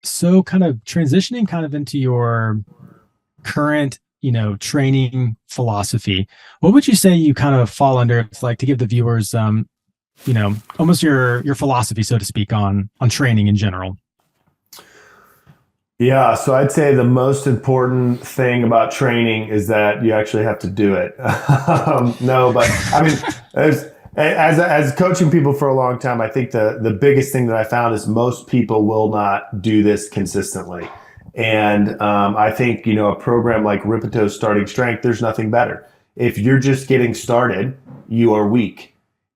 So kind of transitioning kind of into your current, training philosophy, what would you say you kind of fall under? It's like to give the viewers, almost your philosophy, so to speak, on training in general. Yeah, so I'd say the most important thing about training is that you actually have to do it. No, but I mean, as coaching people for a long time, I think the biggest thing that I found is most people will not do this consistently. And I think, a program like Ripeto's Starting Strength, there's nothing better. If you're just getting started, you are weak.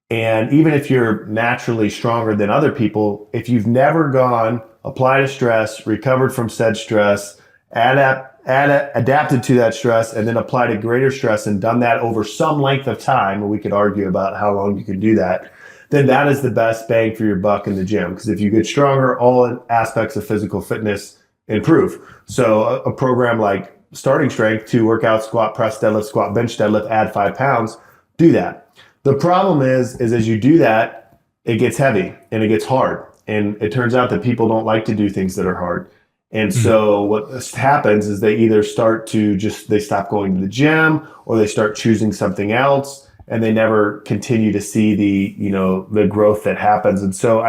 And even if you're naturally stronger than other people, if you've never gone, applied a stress, recovered from said stress, adapted to that stress, and then applied a greater stress and done that over some length of time, and we could argue about how long you can do that, then that is the best bang for your buck in the gym. Because if you get stronger, all aspects of physical fitness improve. So a program like Starting Strength, 2 workouts, squat, press, deadlift, squat, bench, deadlift, add 5 pounds, do that. The problem is as you do that, it gets heavy and it gets hard. And it turns out that people don't like to do things that are hard. And Mhm. so what happens is they either start to they stop going to the gym, or they start choosing something else, and they never continue to see the growth that happens. And so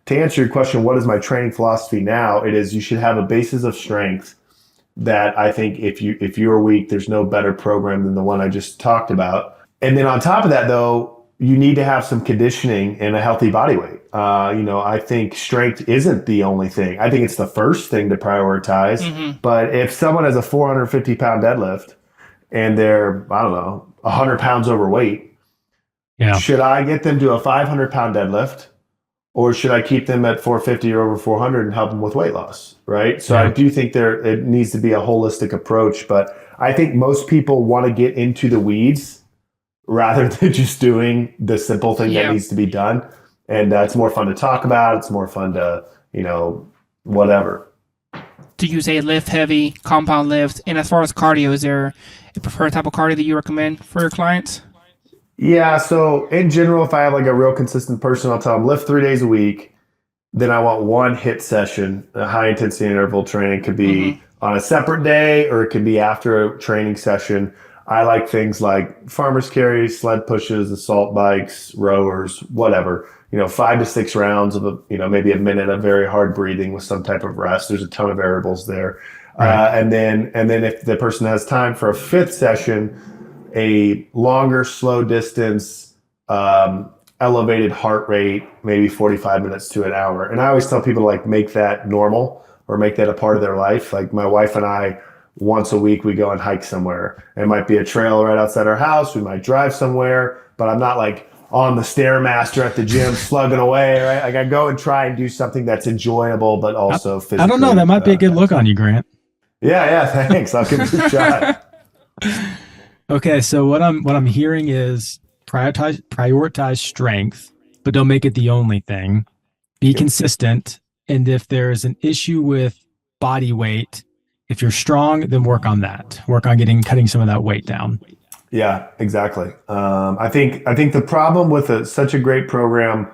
to answer your question, what is my training philosophy now? It is, you should have a basis of strength that I think if you're weak, there's no better program than the one I just talked about. And then on top of that, though, you need to have some conditioning and a healthy body weight. I think strength isn't the only thing. I think it's the first thing to prioritize. Hmm. But if someone has a 450-pound deadlift and they're, I don't know, 100 pounds overweight, Yeah. should I get them to a 500-pound deadlift, or should I keep them at 450 or over 400 and help them with weight loss? Right. So I Yeah. do think it needs to be a holistic approach. But I think most people want to get into the weeds rather than just doing the simple thing that Yeah. needs to be done. And it's more fun to talk about. It's more fun to, whatever. To use a lift heavy compound lift. And as far as cardio, is there a preferred type of cardio that you recommend for your clients? Yeah. So in general, if I have like a real consistent person, I'll tell them lift 3 days a week. Then I want one hit session. A high intensity interval training could Hmm. be on a separate day, or it could be after a training session. I like things like farmer's carries, sled pushes, assault bikes, rowers, whatever. 5 to 6 rounds of maybe a minute of very hard breathing with some type of rest. There's a ton of variables there. Right. And then if the person has time for a fifth session, a longer, slow distance, elevated heart rate, maybe 45 minutes to an hour. And I always tell people to like make that normal or make that a part of their life. Like my wife and I, once a week, we go and hike somewhere. It might be a trail right outside our house. We might drive somewhere, but I'm not like on the Stairmaster at the gym slugging away, right? Like I go and try and do something that's enjoyable, but I, also I don't know. physically That might be a good look on taxing. you, grant. Yeah, thanks. I'll give it a shot. Okay, so what I'm hearing is prioritize strength, but don't make it the only thing. Be Yep. consistent, and if there's an issue with body weight, if you're strong, then work on that. Work on cutting some of that weight down. Yeah, exactly. I think the problem with such a great program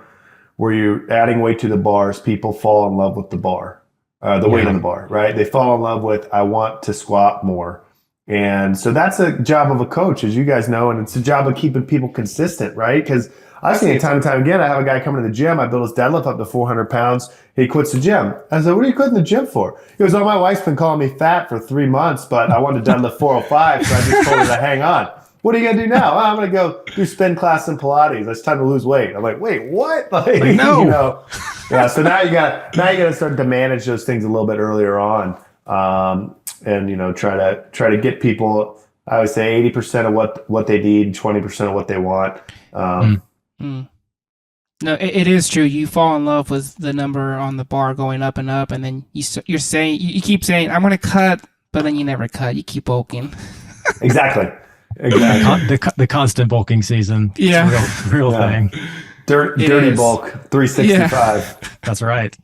where you're adding weight to the bar is people fall in love with the bar, the weight Yeah. on the bar, right? They fall in love with, I want to squat more. And so that's a job of a coach, as you guys know, and it's a job of keeping people consistent, right? Because I've seen it time and time again. I have a guy coming to the gym. I build his deadlift up to 400 pounds. He quits the gym. I said, what are you quitting the gym for? He goes, oh, my wife's been calling me fat for 3 months, but I wanted to deadlift 405, so I just told her to hang on. What are you going to do now? "Oh, I'm going to go do spin class and Pilates. It's time to lose weight." I'm like, wait, what? Like, Like, no. yeah. So now you got to start to manage those things a little bit earlier on. And try to get people. I would say 80% of what they need, 20% of what they want. Mm. Mm. No, it is true. You fall in love with the number on the bar going up and up, and then you're saying you keep saying I'm gonna cut, but then you never cut. You keep bulking. Exactly. The Exactly. the constant bulking season. It's Yeah, a real Yeah. thing. Dirt, it dirty is. bulk, Yeah. 365. That's right.